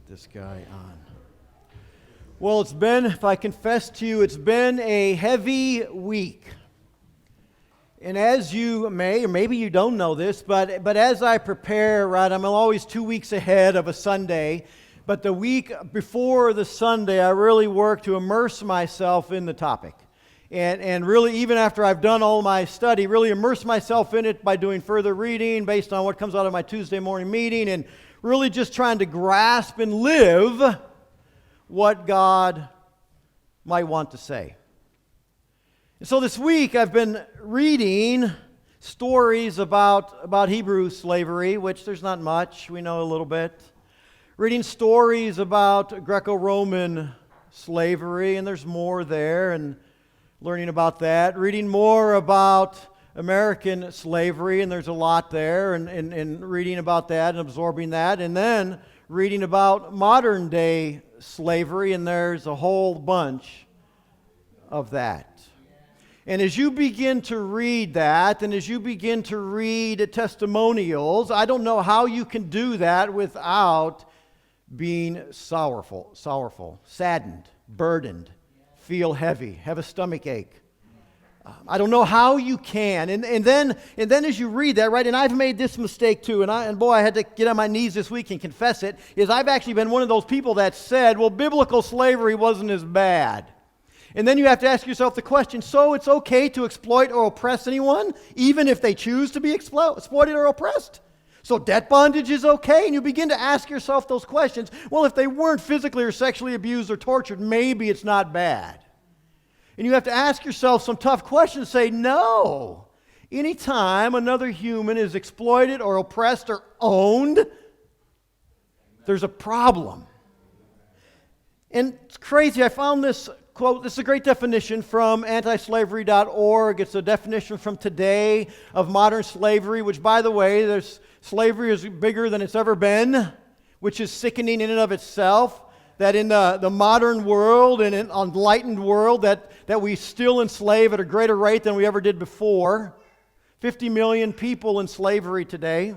this guy on. Well, if I confess to you, it's been a heavy week. And as you may, or maybe you don't know this, but as I prepare, right, I'm always 2 weeks ahead of a Sunday. But the week before the Sunday, I really work to immerse myself in the topic. And really, even after I've done all my study, really immerse myself in it by doing further reading based on what comes out of my Tuesday morning meeting, and really just trying to grasp and live what God might want to say. And so this week I've been reading stories about Hebrew slavery, which there's not much, we know a little bit. Reading stories about Greco-Roman slavery, and there's more there, and learning about that. Reading more about American slavery, and there's a lot there, and reading about that and absorbing that. And then reading about modern day slavery, and there's a whole bunch of that. And as you begin to read that, and as you begin to read testimonials, I don't know how you can do that without being sorrowful, saddened, burdened, feel heavy, have a stomach ache. I don't know how you can. And then as you read that, right, and I've made this mistake too, and boy, I had to get on my knees this week and confess it, is I've actually been one of those people that said, well, biblical slavery wasn't as bad. And then you have to ask yourself the question, so it's okay to exploit or oppress anyone, even if they choose to be exploited or oppressed? So debt bondage is okay? And you begin to ask yourself those questions. Well, if they weren't physically or sexually abused or tortured, maybe it's not bad. And you have to ask yourself some tough questions. Say, no. Anytime another human is exploited or oppressed or owned, there's a problem. And it's crazy. I found this quote. This is a great definition from antislavery.org. It's a definition from today of modern slavery, which, by the way, slavery is bigger than it's ever been, which is sickening in and of itself. That in the modern world and an enlightened world that we still enslave at a greater rate than we ever did before. 50 million people in slavery today.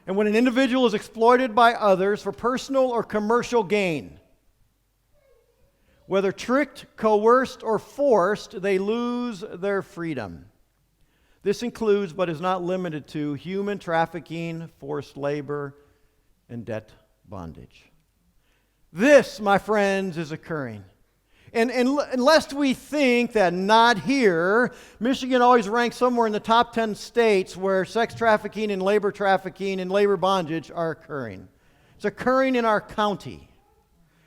And when an individual is exploited by others for personal or commercial gain, whether tricked, coerced, or forced, they lose their freedom. This includes, but is not limited to, human trafficking, forced labor, and debt bondage. This, my friends, is occurring. And lest we think that not here, Michigan always ranks somewhere in the top 10 states where sex trafficking and labor bondage are occurring. It's occurring in our county.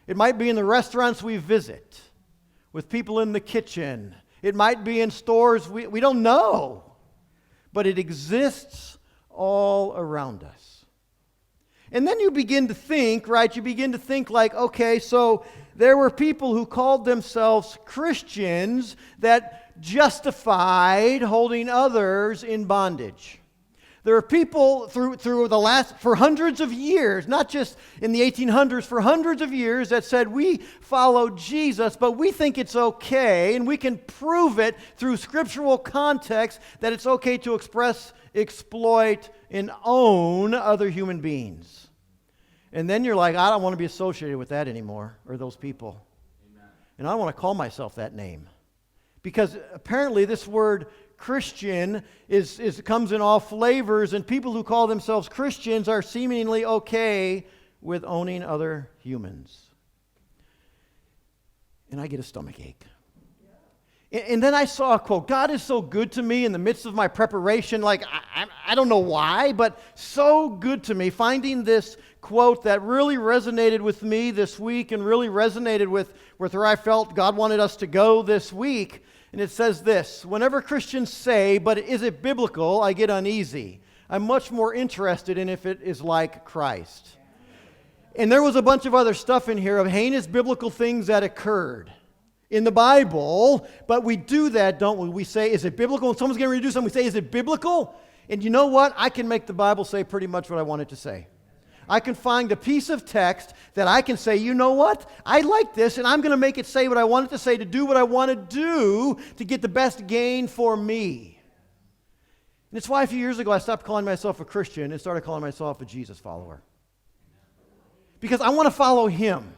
It might be in the restaurants we visit, with people in the kitchen. It might be in stores we don't know. But it exists all around us. And then you begin to think, right? You begin to think like, okay, so there were people who called themselves Christians that justified holding others in bondage. There are people for hundreds of years, not just in the 1800s, for hundreds of years that said we follow Jesus, but we think it's okay, and we can prove it through scriptural context that it's okay to express, exploit, and own other human beings. And then you're like, I don't want to be associated with that anymore, or those people. Amen. And I don't want to call myself that name. Because apparently this word Christian comes in all flavors, and people who call themselves Christians are seemingly okay with owning other humans. And I get a stomach ache. And then I saw a quote, God is so good to me in the midst of my preparation, like I don't know why, but so good to me. Finding this quote that really resonated with me this week and really resonated with where I felt God wanted us to go this week. And it says this: whenever Christians say, but is it biblical, I get uneasy. I'm much more interested in if it is like Christ. And there was a bunch of other stuff in here of heinous biblical things that occurred in the Bible, but we do that, don't we? We say, is it biblical? When someone's getting ready to do something, we say, is it biblical? And you know what? I can make the Bible say pretty much what I want it to say. I can find a piece of text that I can say, you know what? I like this, and I'm going to make it say what I want it to say, to do what I want to do, to get the best gain for me. And it's why a few years ago I stopped calling myself a Christian and started calling myself a Jesus follower. because I want to follow him.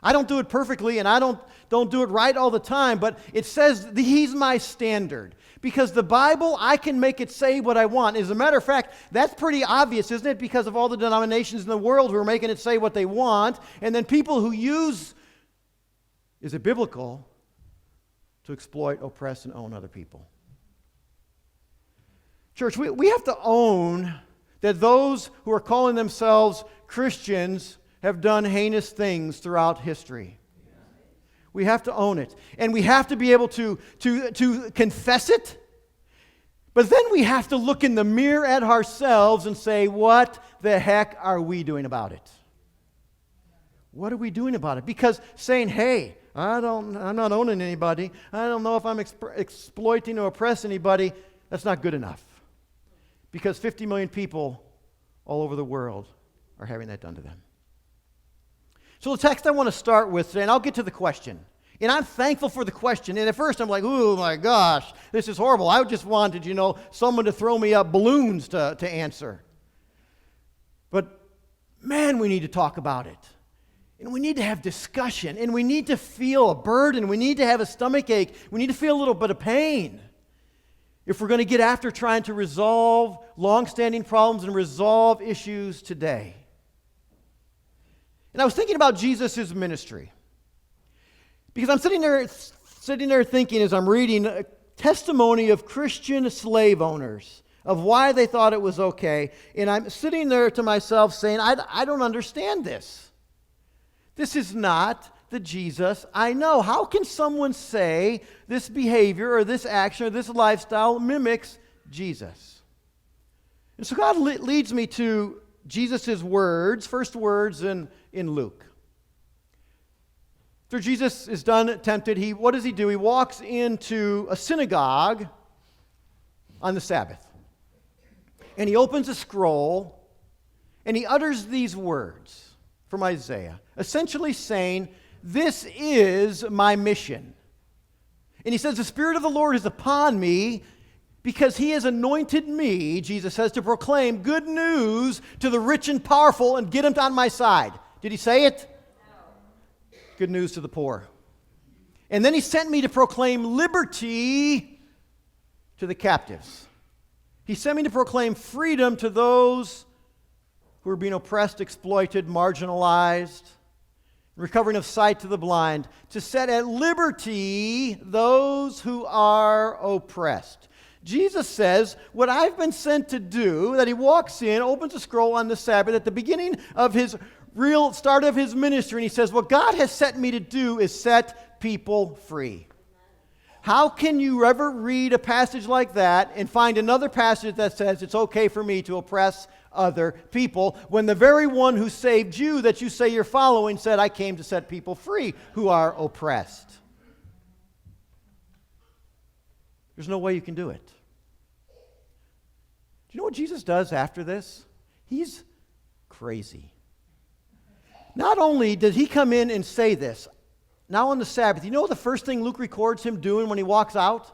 I don't do it perfectly, and I don't do it right all the time, but it says that he's my standard. Because the Bible, I can make it say what I want. As a matter of fact, that's pretty obvious, isn't it? Because of all the denominations in the world who are making it say what they want, and then people who use, is it biblical, to exploit, oppress, and own other people. Church, we have to own that those who are calling themselves Christians have done heinous things throughout history. We have to own it. And we have to be able to confess it. But then we have to look in the mirror at ourselves and say, what the heck are we doing about it? What are we doing about it? Because saying, hey, I'm not owning anybody. I don't know if I'm exploiting or oppress anybody. That's not good enough. Because 50 million people all over the world are having that done to them. So the text I want to start with today, and I'll get to the question. And I'm thankful for the question. And at first I'm like, oh my gosh, this is horrible. I just wanted, someone to throw me up balloons to answer. But man, we need to talk about it. And we need to have discussion. And we need to feel a burden. We need to have a stomach ache. We need to feel a little bit of pain. If we're going to get after trying to resolve long-standing problems and resolve issues today. And I was thinking about Jesus' ministry. Because I'm sitting there thinking as I'm reading a testimony of Christian slave owners of why they thought it was okay. And I'm sitting there to myself saying, I don't understand this. This is not the Jesus I know. How can someone say this behavior or this action or this lifestyle mimics Jesus? And so God leads me to Jesus' words, first words in Luke. After Jesus is done tempted, what does he do? He walks into a synagogue on the Sabbath. And he opens a scroll and he utters these words from Isaiah, essentially saying, this is my mission. And he says, the Spirit of the Lord is upon me because he has anointed me, Jesus says, to proclaim good news to the rich and powerful and get them on my side. Did he say it? No. Good news to the poor. And then he sent me to proclaim liberty to the captives. He sent me to proclaim freedom to those who are being oppressed, exploited, marginalized, recovering of sight to the blind, to set at liberty those who are oppressed. Jesus says, what I've been sent to do, that he walks in, opens a scroll on the Sabbath at the beginning of his real start of his ministry, and he says, what God has sent me to do is set people free. How can you ever read a passage like that and find another passage that says it's okay for me to oppress other people when the very one who saved you that you say you're following said, I came to set people free who are oppressed? There's no way you can do it. Do you know what Jesus does after this? He's crazy. Not only did he come in and say this, now on the Sabbath, you know the first thing Luke records him doing when he walks out?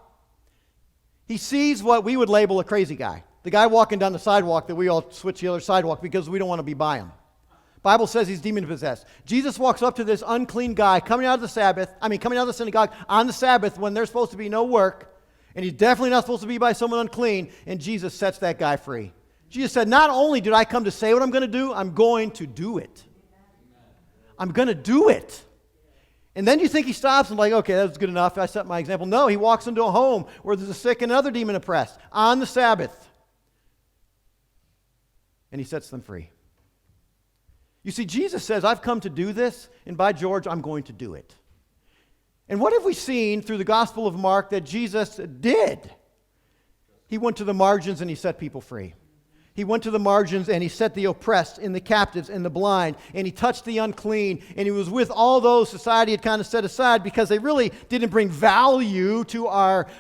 He sees what we would label a crazy guy. The guy walking down the sidewalk that we all switch the other sidewalk because we don't want to be by him. Bible says he's demon-possessed. Jesus walks up to this unclean guy coming out of the synagogue on the Sabbath when there's supposed to be no work, and he's definitely not supposed to be by someone unclean, and Jesus sets that guy free. Jesus said, not only did I come to say what I'm going to do, I'm going to do it. I'm going to do it. And then you think he stops and like, okay, that's good enough. I set my example. No, he walks into a home where there's a sick and another demon oppressed on the Sabbath. And he sets them free. You see, Jesus says, I've come to do this, and by George, I'm going to do it. And what have we seen through the Gospel of Mark that Jesus did? He went to the margins and he set people free. He went to the margins and he set the oppressed and the captives and the blind, and he touched the unclean, and he was with all those society had kind of set aside because they really didn't bring value to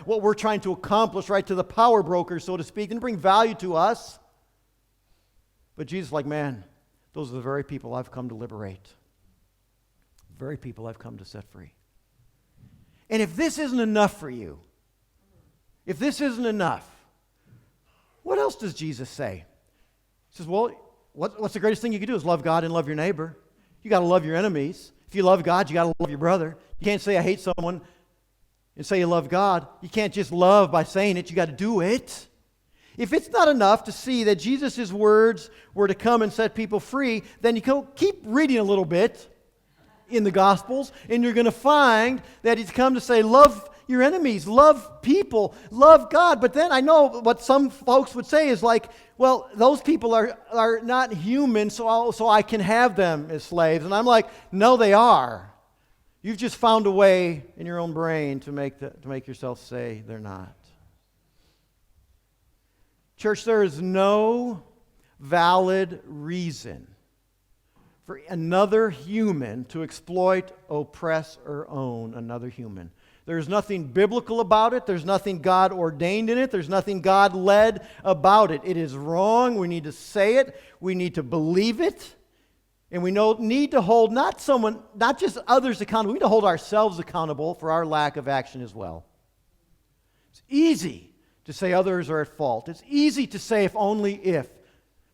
what we're trying to accomplish, right, to the power brokers, so to speak. Didn't bring value to us. But Jesus is like, man, those are the very people I've come to liberate. The very people I've come to set free. And if this isn't enough for you, if this isn't enough, what else does Jesus say? He says, well, what's the greatest thing you can do is love God and love your neighbor. You got to love your enemies. If you love God, you got to love your brother. You can't say I hate someone and say you love God. You can't just love by saying it. You got to do it. If it's not enough to see that Jesus' words were to come and set people free, then you keep reading a little bit in the Gospels, and you're going to find that He's come to say, love your enemies, love people, love God. But then I know what some folks would say is like, well, those people are not human, so I can have them as slaves. And I'm like, no, they are. You've just found a way in your own brain to make yourself say they're not. Church, there is no valid reason for another human to exploit, oppress, or own another human. There's nothing biblical about it. There's nothing God ordained in it. There's nothing God led about it. It is wrong. We need to say it. We need to believe it. And we need to hold not just others accountable. We need to hold ourselves accountable for our lack of action as well. It's easy to say others are at fault. It's easy to say if only if.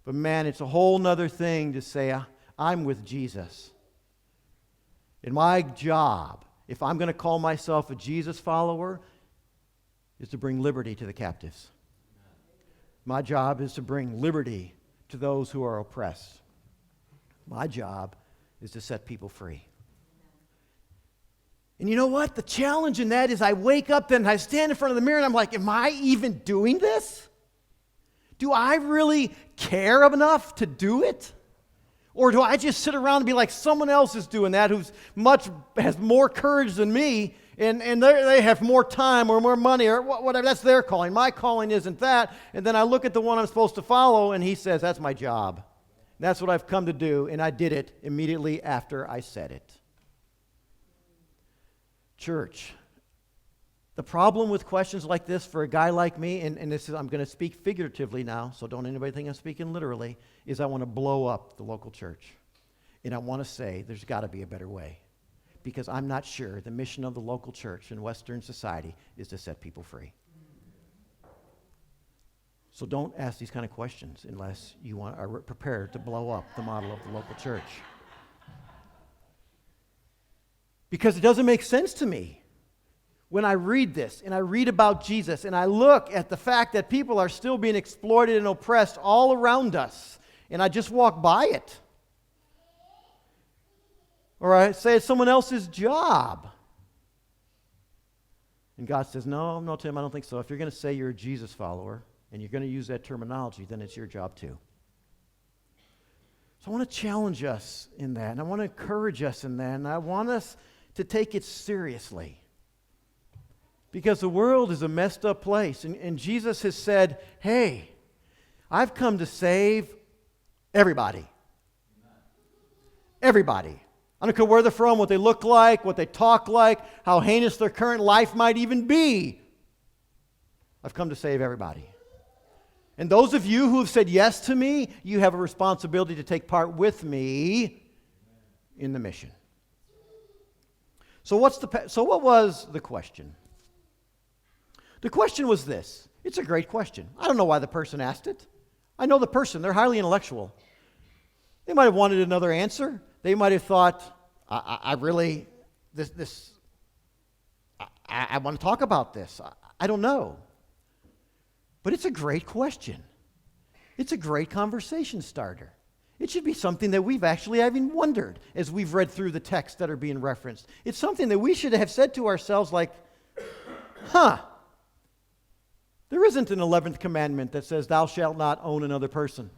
But man, it's a whole nother thing to say I'm with Jesus. And my job, if I'm going to call myself a Jesus follower, is to bring liberty to the captives. My job is to bring liberty to those who are oppressed. My job is to set people free. And you know what? The challenge in that is I wake up then, I stand in front of the mirror and I'm like, am I even doing this? Do I really care enough to do it? Or do I just sit around and be like someone else is doing that who's has more courage than me and they have more time or more money or whatever. That's their calling. My calling isn't that. And then I look at the one I'm supposed to follow and he says, that's my job. That's what I've come to do, and I did it immediately after I said it. Church, the problem with questions like this for a guy like me, and this is, I'm going to speak figuratively now, so don't anybody think I'm speaking literally, is I want to blow up the local church. And I want to say there's got to be a better way. Because I'm not sure the mission of the local church in Western society is to set people free. So don't ask these kind of questions unless you are prepared to blow up the model of the local church. Because it doesn't make sense to me when I read this and I read about Jesus and I look at the fact that people are still being exploited and oppressed all around us and I just walk by it. Or I say it's someone else's job. And God says, no, Tim, I don't think so. If you're going to say you're a Jesus follower, and you're going to use that terminology, then it's your job too. So I want to challenge us in that, and I want to encourage us in that, and I want us to take it seriously. Because the world is a messed up place, and Jesus has said, hey, I've come to save everybody. Everybody. I don't care where they're from, what they look like, what they talk like, how heinous their current life might even be. I've come to save everybody. And those of you who have said yes to me, you have a responsibility to take part with me in the mission. So what was the question? The question was this. It's a great question. I don't know why the person asked it. I know the person. They're highly intellectual. They might have wanted another answer. They might have thought, I want to talk about this. I don't know. But it's a great question. It's a great conversation starter. It should be something that we've actually even wondered as we've read through the texts that are being referenced. It's something that we should have said to ourselves like, there isn't an 11th commandment that says thou shalt not own another person.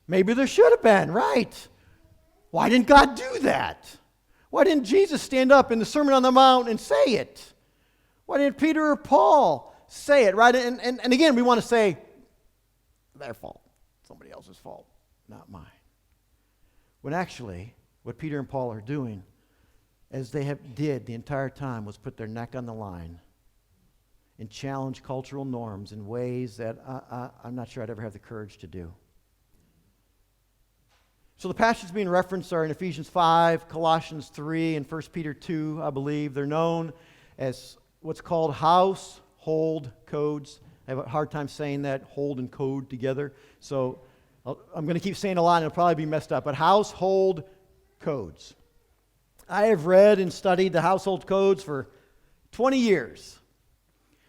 Maybe there should have been, right? Why didn't God do that? Why didn't Jesus stand up in the Sermon on the Mount and say it? Why didn't Peter or Paul say it, right? And again, we want to say, their fault, somebody else's fault, not mine. When actually, what Peter and Paul are doing, as they did the entire time, was put their neck on the line and challenge cultural norms in ways that I'm not sure I'd ever have the courage to do. So the passages being referenced are in Ephesians 5, Colossians 3, and 1 Peter 2, I believe. They're known as what's called household codes. I have a hard time saying that, hold and code together. So I'm going to keep saying a lot and it'll probably be messed up. But household codes. I have read and studied the household codes for 20 years.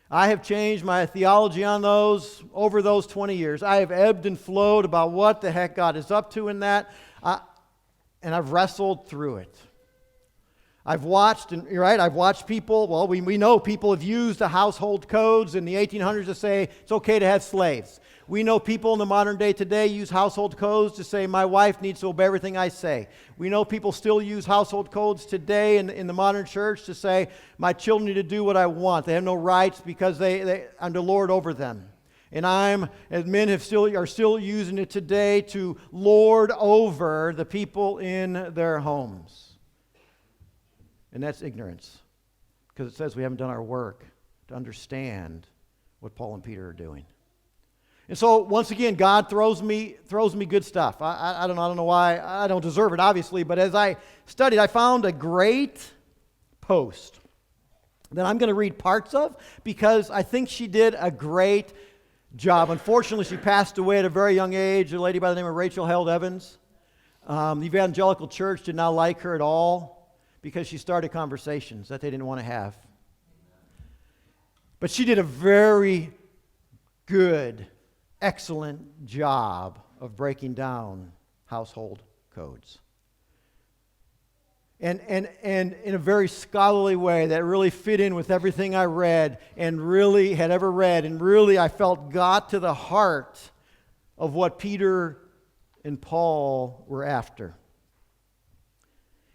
I have changed my theology on those over those 20 years. I have ebbed and flowed about what the heck God is up to in that, and I've wrestled through it. I've watched people, well, we know people have used the household codes in the 1800s to say it's okay to have slaves. We know people in the modern day today use household codes to say my wife needs to obey everything I say. We know people still use household codes today in the modern church to say my children need to do what I want. They have no rights because I'm the Lord over them. And as men are still using it today to lord over the people in their homes. And that's ignorance, because it says we haven't done our work to understand what Paul and Peter are doing. And so, once again, God throws me good stuff. I don't know why. I don't deserve it, obviously, but as I studied, I found a great post that I'm going to read parts of because I think she did a great job. Unfortunately, she passed away at a very young age, a lady by the name of Rachel Held Evans. The evangelical church did not like her at all, because she started conversations that they didn't want to have. But she did a very good, excellent job of breaking down household codes. And in a very scholarly way that really fit in with everything I read and really had ever read, and really I felt got to the heart of what Peter and Paul were after.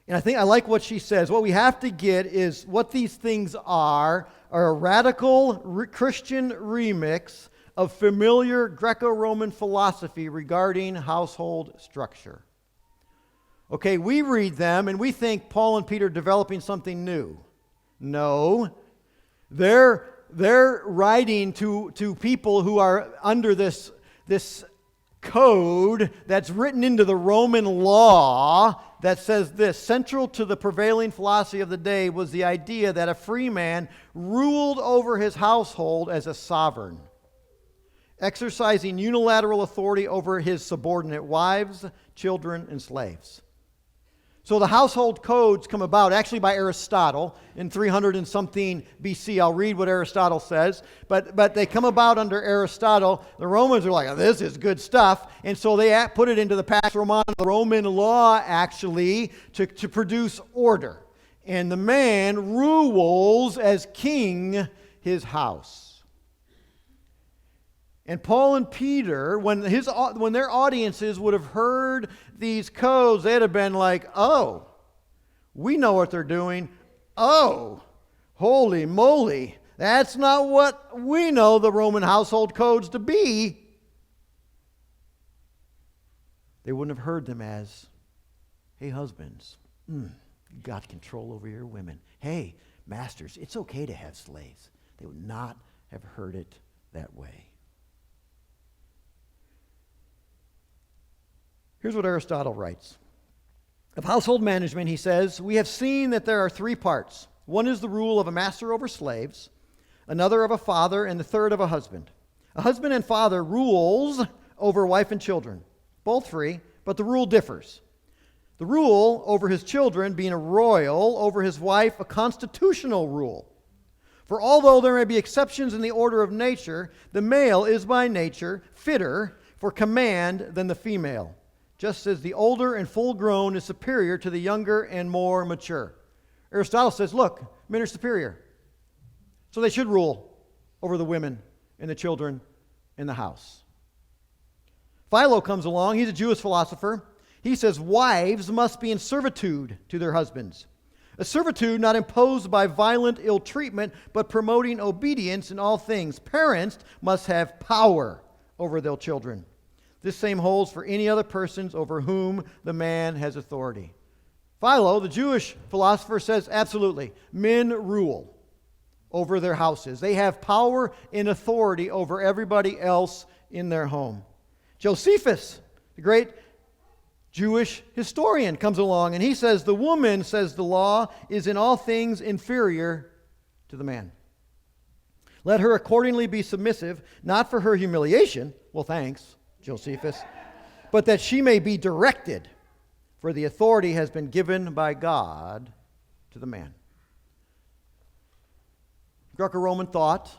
And I think I like what she says. What we have to get is what these things are a radical Christian remix of familiar Greco-Roman philosophy regarding household structure. Okay, we read them and we think Paul and Peter are developing something new. No, they're writing to people who are under this code that's written into the Roman law that says this: central to the prevailing philosophy of the day was the idea that a free man ruled over his household as a sovereign, exercising unilateral authority over his subordinate wives, children, and slaves. So the household codes come about actually by Aristotle in 300 and something BC. I'll read what Aristotle says, but they come about under Aristotle. The Romans are like, oh, this is good stuff, and so they put it into the Pax Romana, the Roman law, actually, to produce order. And the man rules as king his house. And Paul and Peter, when their audiences would have heard these codes, they'd have been like, oh, we know what they're doing. Oh, holy moly, that's not what we know the Roman household codes to be. They wouldn't have heard them as, hey, husbands, you got control over your women. Hey, masters, it's okay to have slaves. They would not have heard it that way. Here's what Aristotle writes. Of household management, he says, we have seen that there are three parts. One is the rule of a master over slaves, another of a father, and the third of a husband. A husband and father rules over wife and children, both free, but the rule differs. The rule over his children being a royal, over his wife a constitutional rule. For although there may be exceptions in the order of nature, the male is by nature fitter for command than the female, just as the older and full-grown is superior to the younger and more mature. Aristotle says, look, men are superior, so they should rule over the women and the children in the house. Philo comes along. He's a Jewish philosopher. He says wives must be in servitude to their husbands. A servitude not imposed by violent ill treatment, but promoting obedience in all things. Parents must have power over their children. This same holds for any other persons over whom the man has authority. Philo, the Jewish philosopher, says absolutely, men rule over their houses. They have power and authority over everybody else in their home. Josephus, the great Jewish historian, comes along and he says the woman, says the law, is in all things inferior to the man. Let her accordingly be submissive, not for her humiliation, well thanks, Josephus, but that she may be directed. For the authority has been given by God to the man. Greco-Roman thought,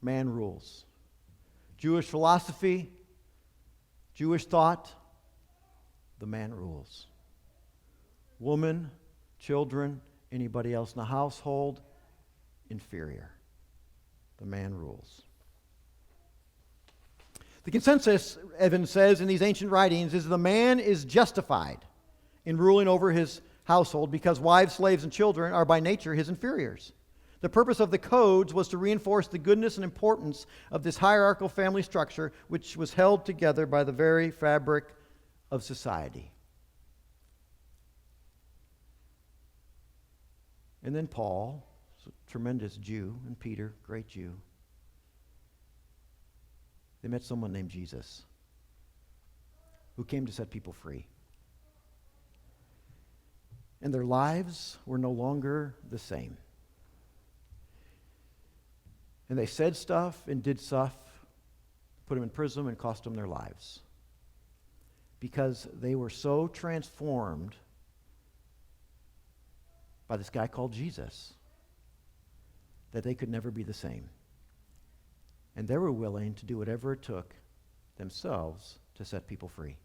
man rules. Jewish philosophy, Jewish thought, the man rules. Woman, children, anybody else in the household, inferior. The man rules. The consensus, Evan says in these ancient writings, is the man is justified in ruling over his household because wives, slaves, and children are by nature his inferiors. The purpose of the codes was to reinforce the goodness and importance of this hierarchical family structure, which was held together by the very fabric of society. And then Paul, a tremendous Jew, and Peter, great Jew, they met someone named Jesus who came to set people free. And their lives were no longer the same. And they said stuff and did stuff, put them in prison and cost them their lives. Because they were so transformed by this guy called Jesus that they could never be the same. And they were willing to do whatever it took themselves to set people free.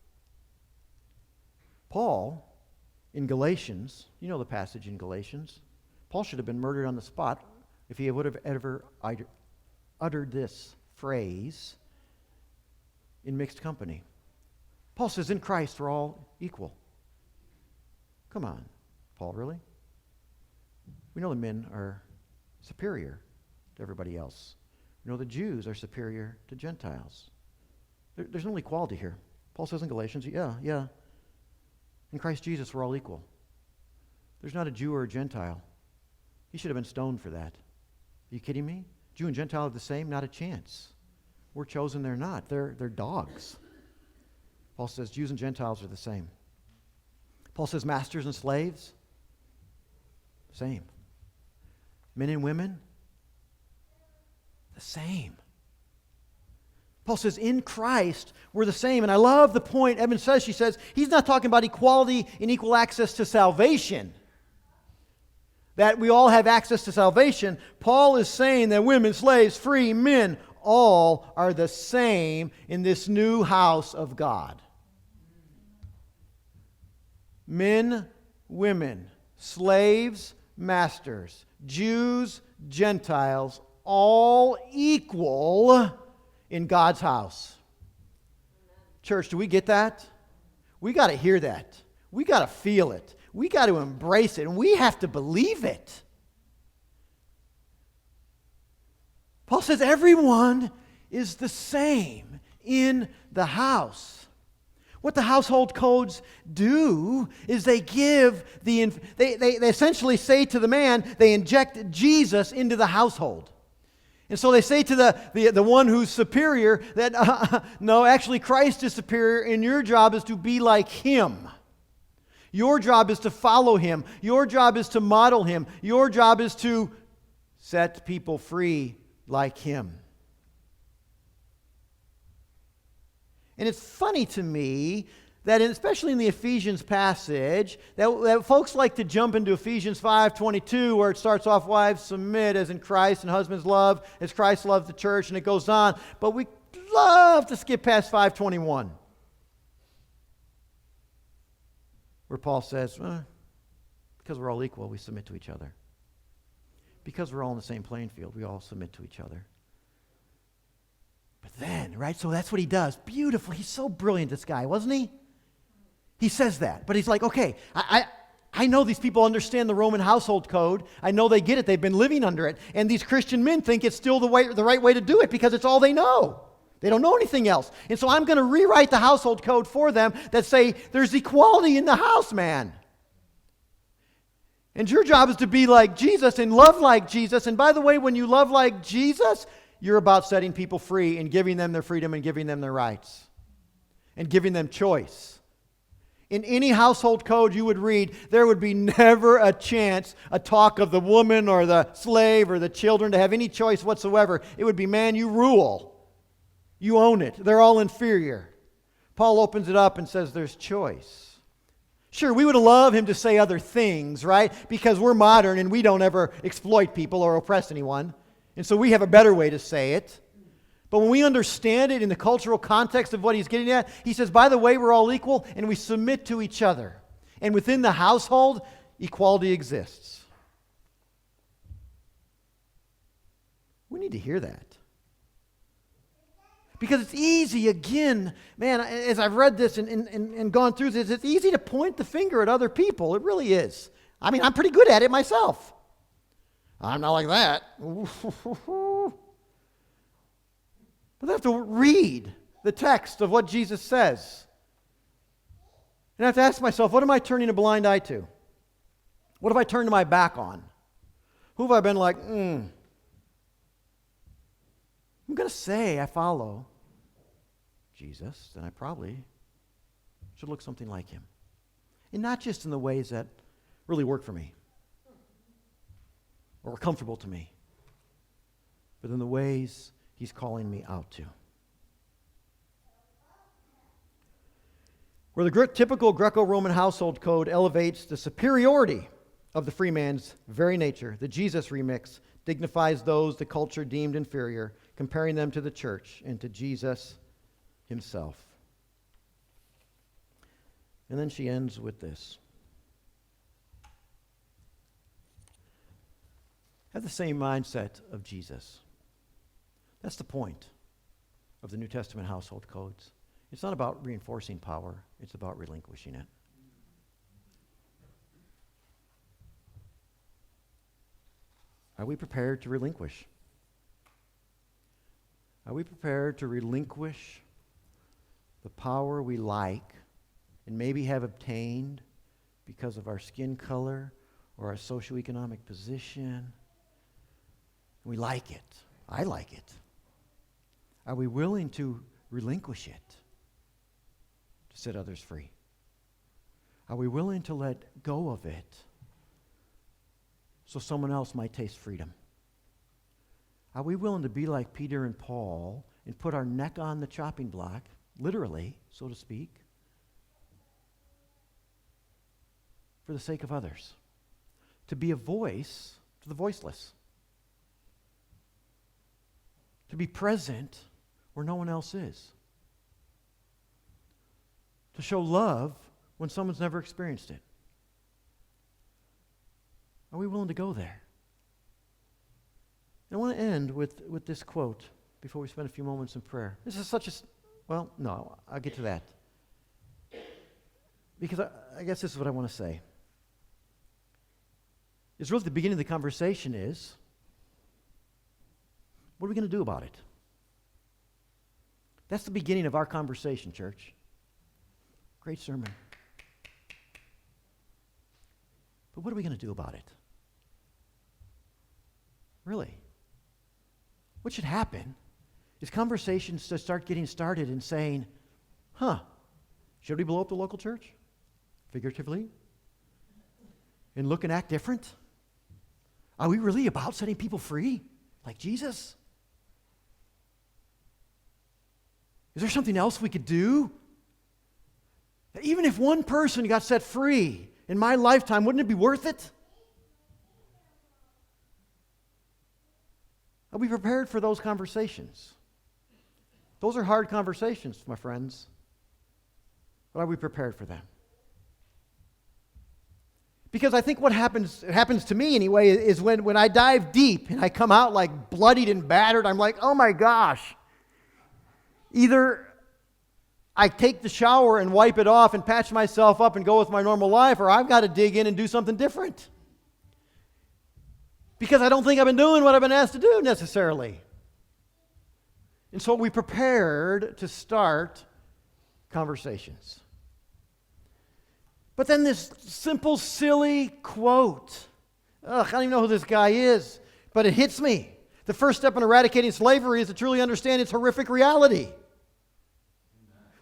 Paul, in Galatians, you know the passage in Galatians, Paul should have been murdered on the spot if he would have ever uttered this phrase in mixed company. Paul says, in Christ we're all equal. Come on, Paul, really? We know the men are superior to everybody else. We know the Jews are superior to Gentiles. There's no equality here. Paul says in Galatians, yeah. In Christ Jesus, we're all equal. There's not a Jew or a Gentile. He should have been stoned for that. Are you kidding me? Jew and Gentile are the same? Not a chance. We're chosen, they're not. They're dogs. Paul says Jews and Gentiles are the same. Paul says masters and slaves, same. Men and women, the same. Paul says, in Christ, we're the same. And I love the point Evan says. She says, he's not talking about equality and equal access to salvation. That we all have access to salvation. Paul is saying that women, slaves, free, men, all are the same in this new house of God. Men, women, slaves, masters, Jews, Gentiles, all equal in God's house. Church, do we get that? We got to hear that. We got to feel it. We got to embrace it, and we have to believe it. Paul says everyone is the same in the house. What the household codes do is they give they essentially say to the man, they inject Jesus into the household. And so they say to the one who's superior that, no, actually Christ is superior, and your job is to be like Him. Your job is to follow Him. Your job is to model Him. Your job is to set people free like Him. And it's funny to me that, especially in the Ephesians passage, that folks like to jump into Ephesians 5:22, where it starts off, wives, submit as in Christ, and husbands love as Christ loved the church, and it goes on. But we love to skip past 5:21, where Paul says, because we're all equal, we submit to each other. Because we're all in the same playing field, we all submit to each other. But then, right, so that's what he does. Beautiful. He's so brilliant, this guy, wasn't he? He says that. But he's like, okay, I know these people understand the Roman household code. I know they get it. They've been living under it. And these Christian men think it's still the right way to do it because it's all they know. They don't know anything else. And so I'm going to rewrite the household code for them that say there's equality in the house, man. And your job is to be like Jesus and love like Jesus. And by the way, when you love like Jesus, you're about setting people free and giving them their freedom and giving them their rights and giving them choice. In any household code you would read, there would be never a chance, a talk of the woman or the slave or the children to have any choice whatsoever. It would be, man, you rule. You own it. They're all inferior. Paul opens it up and says there's choice. Sure, we would love him to say other things, right? Because we're modern and we don't ever exploit people or oppress anyone. And so we have a better way to say it. But when we understand it in the cultural context of what he's getting at, he says, by the way, we're all equal and we submit to each other. And within the household, equality exists. We need to hear that. Because it's easy, again, man, as I've read this and gone through this, it's easy to point the finger at other people. It really is. I mean, I'm pretty good at it myself. I'm not like that. But I have to read the text of what Jesus says. And I have to ask myself, what am I turning a blind eye to? What have I turned my back on? Who have I been like, I'm going to say I follow Jesus, then I probably should look something like him. And not just in the ways that really work for me or are comfortable to me, but in the ways he's calling me out to. Where the typical Greco-Roman household code elevates the superiority of the free man's very nature, the Jesus remix dignifies those the culture deemed inferior, comparing them to the church and to Jesus himself. And then she ends with this. Have the same mindset of Jesus. That's the point of the New Testament household codes. It's not about reinforcing power, it's about relinquishing it. Are we prepared to relinquish? Are we prepared to relinquish the power we like and maybe have obtained because of our skin color or our socioeconomic position? We like it. I like it. Are we willing to relinquish it to set others free? Are we willing to let go of it so someone else might taste freedom? Are we willing to be like Peter and Paul and put our neck on the chopping block, literally, so to speak, for the sake of others? To be a voice to the voiceless. To be present where no one else is. To show love when someone's never experienced it. Are we willing to go there? I want to end with this quote before we spend a few moments in prayer. This is such a, well, no, I'll get to that. Because I guess this is what I want to say. It's really the beginning of the conversation is, what are we going to do about it? That's the beginning of our conversation, church. Great sermon. But what are we going to do about it? Really? What should happen is conversations to start getting started and saying, should we blow up the local church? Figuratively? And look and act different? Are we really about setting people free like Jesus? Is there something else we could do? Even if one person got set free in my lifetime, wouldn't it be worth it? Are we prepared for those conversations? Those are hard conversations, my friends. But are we prepared for them? Because I think what happens to me anyway, is when I dive deep and I come out like bloodied and battered, I'm like, oh my gosh. Either I take the shower and wipe it off and patch myself up and go with my normal life, or I've got to dig in and do something different. Because I don't think I've been doing what I've been asked to do necessarily. And so we prepared to start conversations. But then this simple, silly quote. I don't even know who this guy is, but it hits me. The first step in eradicating slavery is to truly understand its horrific reality.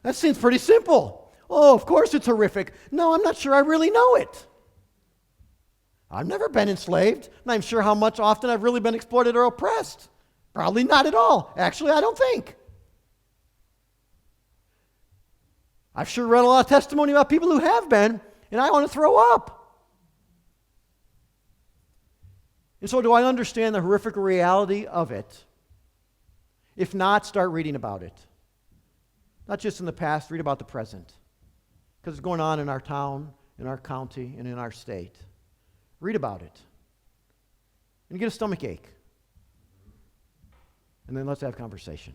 That seems pretty simple. Oh, of course it's horrific. No, I'm not sure I really know it. I've never been enslaved. Not even sure how much often I've really been exploited or oppressed. Probably not at all. Actually, I don't think. I've sure read a lot of testimony about people who have been, and I want to throw up. And so do I understand the horrific reality of it? If not, start reading about it. Not just in the past, read about the present. Because it's going on in our town, in our county, and in our state. Read about it. And get a stomach ache. And then let's have conversation.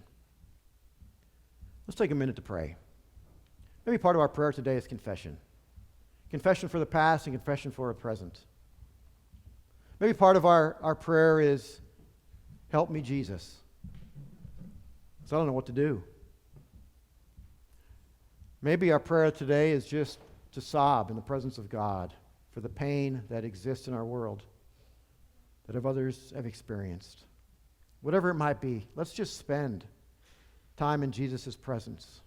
Let's take a minute to pray. Maybe part of our prayer today is confession. Confession for the past and confession for the present. Maybe part of our prayer is, help me, Jesus. So I don't know what to do. Maybe our prayer today is just to sob in the presence of God for the pain that exists in our world that others have experienced. Whatever it might be, let's just spend time in Jesus' presence.